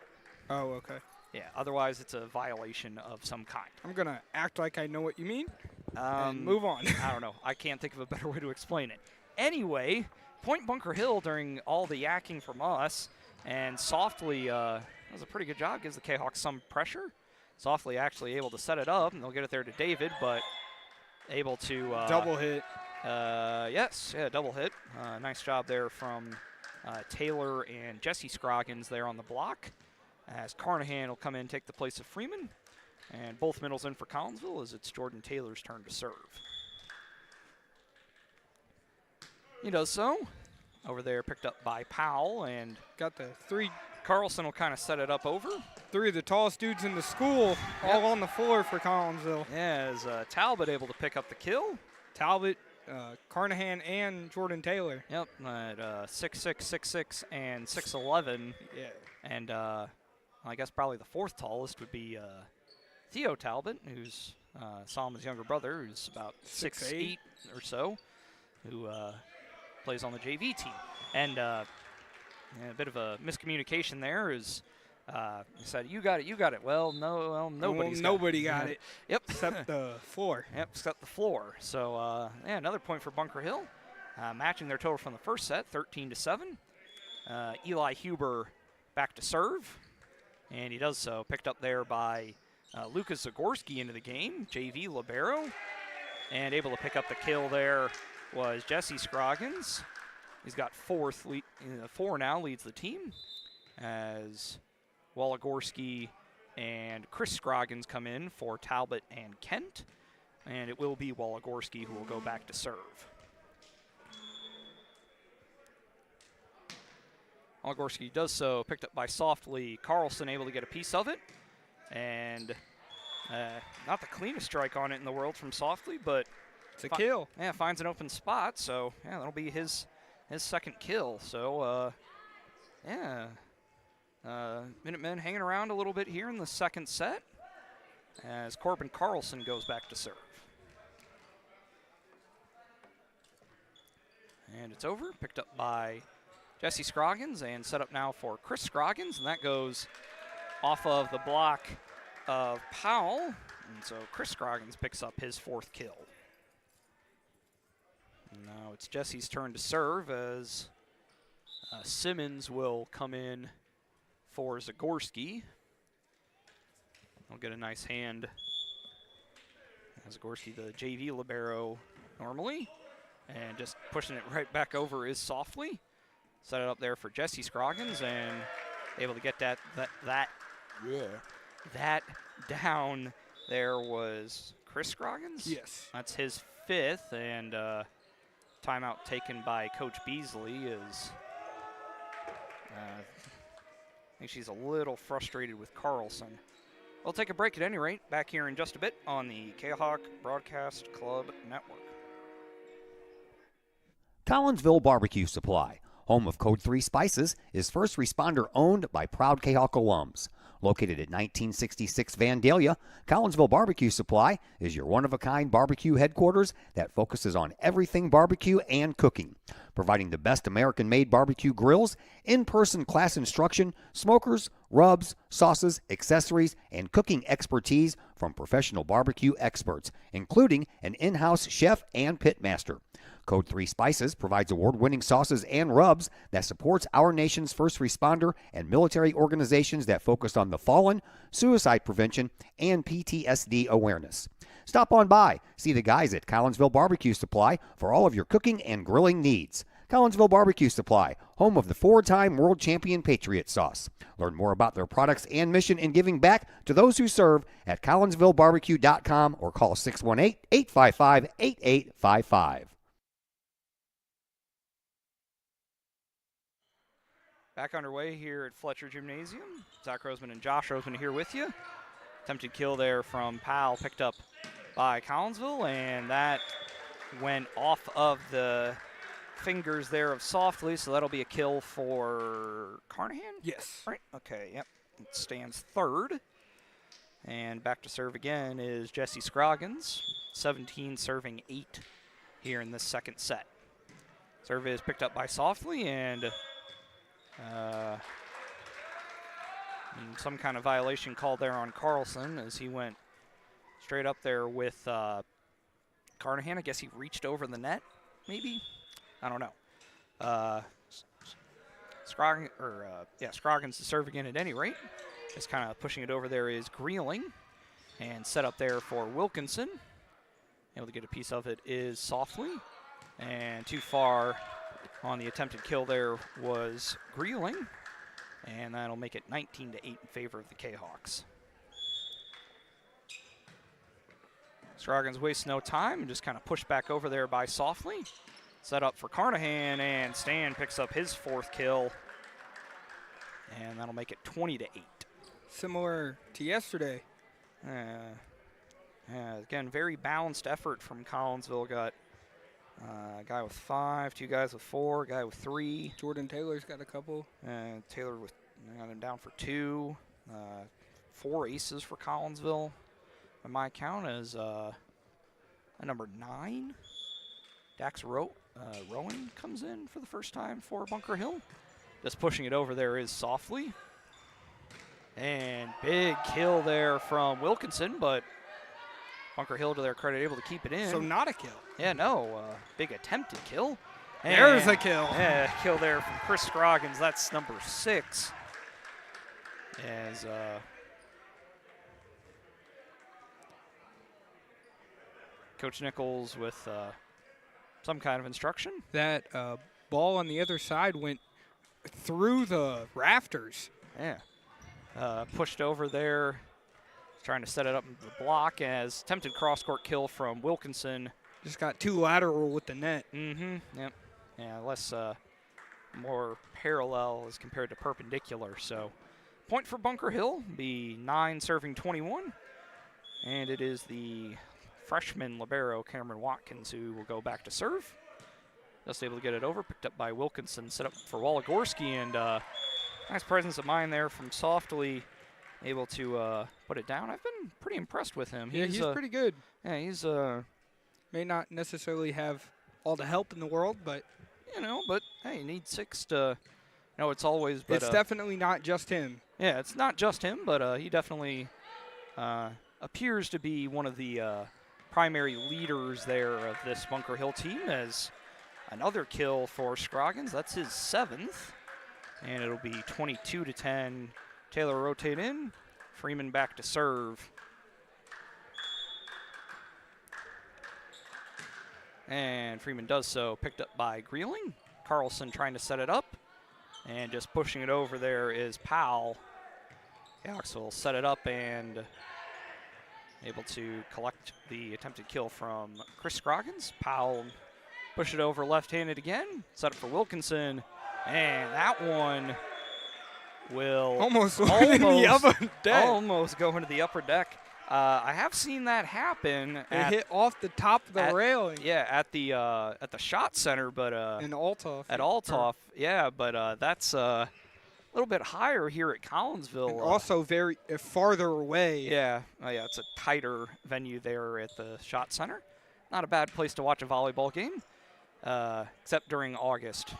Oh, okay. Yeah, otherwise it's a violation of some kind. I'm going to act like I know what you mean and move on. I don't know. I can't think of a better way to explain it. Anyway, point Bunker Hill during all the yakking from us, and Softly does a pretty good job, gives the Kahawks some pressure. Softly actually able to set it up, and they'll get it there to David, but able to double hit. Yes, yeah, double hit. Nice job there from Taylor and Jesse Scroggins there on the block, as Carnahan will come in and take the place of Freeman. And both middles in for Collinsville as it's Jordan Taylor's turn to serve. He does so. Over there picked up by Powell, and got the 3. Carlson will kind of set it up over. 3 of the tallest dudes in the school all on the floor for Collinsville. Yeah, as Talbot able to pick up the kill. Talbot, Carnahan, and Jordan Taylor. Yep, at 6'6", 6'6", and 6'11". Yeah. And I guess probably the 4th tallest would be Theo Talbot, who's Solomon's younger brother, who's about 6'8" or so, who plays on the JV team. And a bit of a miscommunication there is he said, you got it. Well, nobody got it. Yep. Except the floor. Yep, except the floor. So, yeah, another point for Bunker Hill, matching their total from the first set, 13-7. Eli Huber back to serve, and he does so. Picked up there by Lucas Zagorski into the game, JV libero, and able to pick up the kill there was Jesse Scroggins. He's got 4 now, leads the team, as Waligorski and Chris Scroggins come in for Talbot and Kent, and it will be Waligorski who will go back to serve. Waligorski does so, picked up by Softly. Carlson able to get a piece of it, and not the cleanest strike on it in the world from Softly, but it's a kill. Yeah, finds an open spot, so yeah, that'll be his second kill. So yeah. Minutemen hanging around a little bit here in the second set as Corbin Carlson goes back to serve. And it's over, picked up by Jesse Scroggins and set up now for Chris Scroggins, and that goes off of the block of Powell. And so Chris Scroggins picks up his 4th kill. Now it's Jesse's turn to serve as Simmons will come in for Zagorski. I'll get a nice hand. Zagorski, the JV libero normally, and just pushing it right back over is Softly. Set it up there for Jesse Scroggins and able to get that down. There was Chris Scroggins. Yes. That's his 5th, and timeout taken by Coach Beasley is. I think she's a little frustrated with Carlson. We'll take a break at any rate, back here in just a bit on the Kahok Broadcast Club Network. Collinsville Barbecue Supply, home of Code 3 Spices, is first responder owned by proud Kahok alums. Located at 1966 Vandalia, Collinsville Barbecue Supply is your one-of-a-kind barbecue headquarters that focuses on everything barbecue and cooking, providing the best American-made barbecue grills, in-person class instruction, smokers, rubs, sauces, accessories, and cooking expertise from professional barbecue experts, including an in-house chef and pitmaster. Code 3 Spices provides award-winning sauces and rubs that supports our nation's first responder and military organizations that focus on the fallen, suicide prevention, and PTSD awareness. Stop on by, see the guys at Collinsville Barbecue Supply for all of your cooking and grilling needs. Collinsville Barbecue Supply, home of the 4-time world champion Patriot Sauce. Learn more about their products and mission in giving back to those who serve at collinsvillebarbecue.com or call 618-855-8855. Back underway here at Fletcher Gymnasium. Zach Roseman and Josh Roseman here with you. Attempted kill there from Powell, picked up by Collinsville, and that went off of the fingers there of Softly, so that'll be a kill for Carnahan? Yes. Right, okay, yep. It stands third. And back to serve again is Jesse Scroggins, 17 serving 8 here in this second set. Serve is picked up by Softly, and some kind of violation called there on Carlson as he went straight up there with Carnahan. I guess he reached over the net, maybe? I don't know. Scroggins to serve again at any rate. Just kind of pushing it over there is Greeling, and set up there for Wilkinson. Able to get a piece of it is Softly, and too far on the attempted kill there was Greeling, and that'll make it 19-8 in favor of the Kahawks. Scroggins wastes no time and just kind of pushed back over there by Softly. Set up for Carnahan, and Stan picks up his 4th kill, and that'll make it 20-8. Similar to yesterday. Again, very balanced effort from Collinsville. Got a guy with 5, 2 guys with 4, a guy with 3. Jordan Taylor's got a couple. Taylor with got him down for 2. 4 aces for Collinsville. By my count is a number 9. Dax Rowan comes in for the first time for Bunker Hill. Just pushing it over there is Softly. And big kill there from Wilkinson, but Bunker Hill, to their credit, able to keep it in. So not a kill. Yeah, no. Big attempted kill. There's a kill. Yeah, kill there from Chris Scroggins. That's number 6. As Coach Nichols with some kind of instruction. That ball on the other side went through the rafters. Yeah. Pushed over there, trying to set it up into the block as attempted cross-court kill from Wilkinson. Just got too lateral with the net. Mm-hmm, yep. Yeah, less, more parallel as compared to perpendicular. So, point for Bunker Hill, be 9 serving 21. And it is the freshman libero, Cameron Watkins, who will go back to serve. Just able to get it over, picked up by Wilkinson, set up for Waligorski, and nice presence of mind there from Softly, able to put it down. I've been pretty impressed with him. He's pretty good. Yeah, he's may not necessarily have all the help in the world, but but hey, you need 6 to. No, it's always. But it's definitely not just him. Yeah, it's not just him, but he definitely appears to be one of the primary leaders there of this Bunker Hill team. As another kill for Scroggins, that's his 7th. And it'll be 22-10. Taylor rotate in. Freeman back to serve. And Freeman does so. Picked up by Greeling. Carlson trying to set it up. And just pushing it over there is Powell. Alex will set it up and able to collect the attempted kill from Chris Scroggins. Powell push it over left-handed again. Set up for Wilkinson. And that one will almost go into the upper deck. Almost go into the upper deck. I have seen that happen. It hit off the top of the railing. Yeah, at the shot center, but in Althoff. at Althoff, yeah, but that's a little bit higher here at Collinsville. And also very farther away. Yeah, it's a tighter venue there at the shot center. Not a bad place to watch a volleyball game, except during August,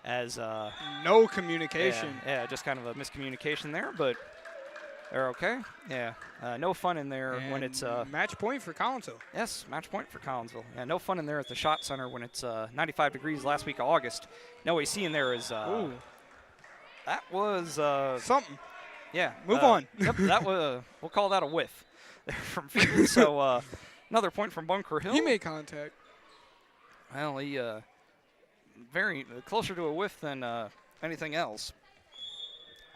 as no communication. Yeah, just kind of a miscommunication there, but they're okay. Yeah, no fun in there and when it's match point for Collinsville. Yes, match point for Collinsville. Yeah, no fun in there at the shot center when it's 95 degrees last week of August. No AC in there is. Ooh. That was something. Yeah. Move on. Yep, that was. We'll call that a whiff from Field. So another point from Bunker Hill. He made contact. Well, he very closer to a whiff than anything else.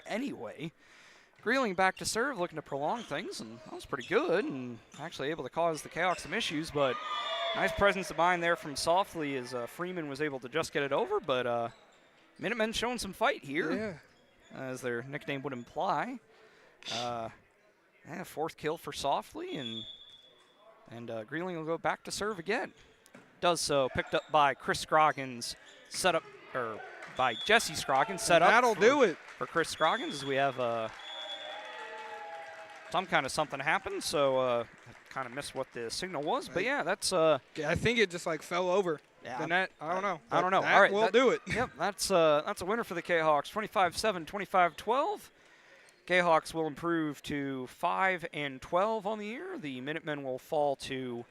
Anyway, Greeling back to serve, looking to prolong things, and that was pretty good, and actually able to cause the Kahok some issues, but nice presence of mind there from Softly as Freeman was able to just get it over, but Minutemen showing some fight here, as their nickname would imply. Fourth kill for Softly, and Greeling will go back to serve again. Does so, picked up by Chris Scroggins, set up, or by Jesse Scroggins, set up. That'll do it. For Chris Scroggins, as we have some kind of something happened, so I kind of missed what the signal was. But yeah, that's. I think it just like fell over. Yeah, the net. I don't know. I don't know. All right, we'll do it. Yep, that's a winner for the Kahawks. 25-7, 25-12. Kahawks will improve to 5-12 on the year. The Minutemen will fall to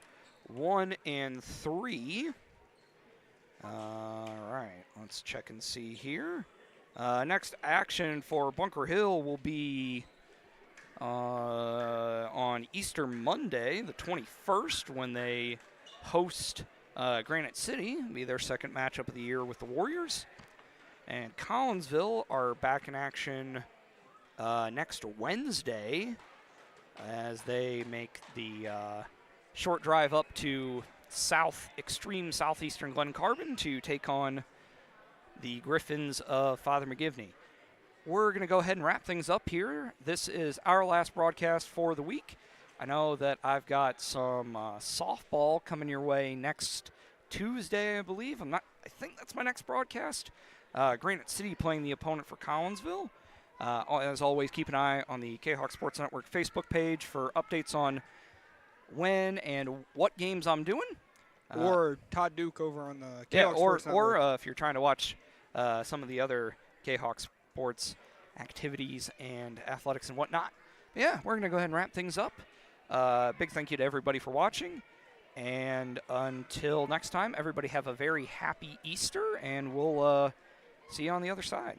1-3. All right, let's check and see here. Next action for Bunker Hill will be on Easter Monday, the 21st, when they host Granite City. It'll be their second matchup of the year with the Warriors. And Collinsville are back in action next Wednesday as they make the short drive up to extreme southeastern Glen Carbon to take on the Griffins of Father McGivney. We're going to go ahead and wrap things up here. This is our last broadcast for the week. I know that I've got some softball coming your way next Tuesday, I believe. I think that's my next broadcast. Granite City playing the opponent for Collinsville. As always, keep an eye on the Kahok Sports Network Facebook page for updates on when and what games I'm doing. Or Todd Duke over on the Kahok Sports Network. Or if you're trying to watch some of the other Kahok Sports activities and athletics and whatnot. But yeah, we're going to go ahead and wrap things up. Big thank you to everybody for watching. And until next time, everybody have a very happy Easter, and we'll see you on the other side.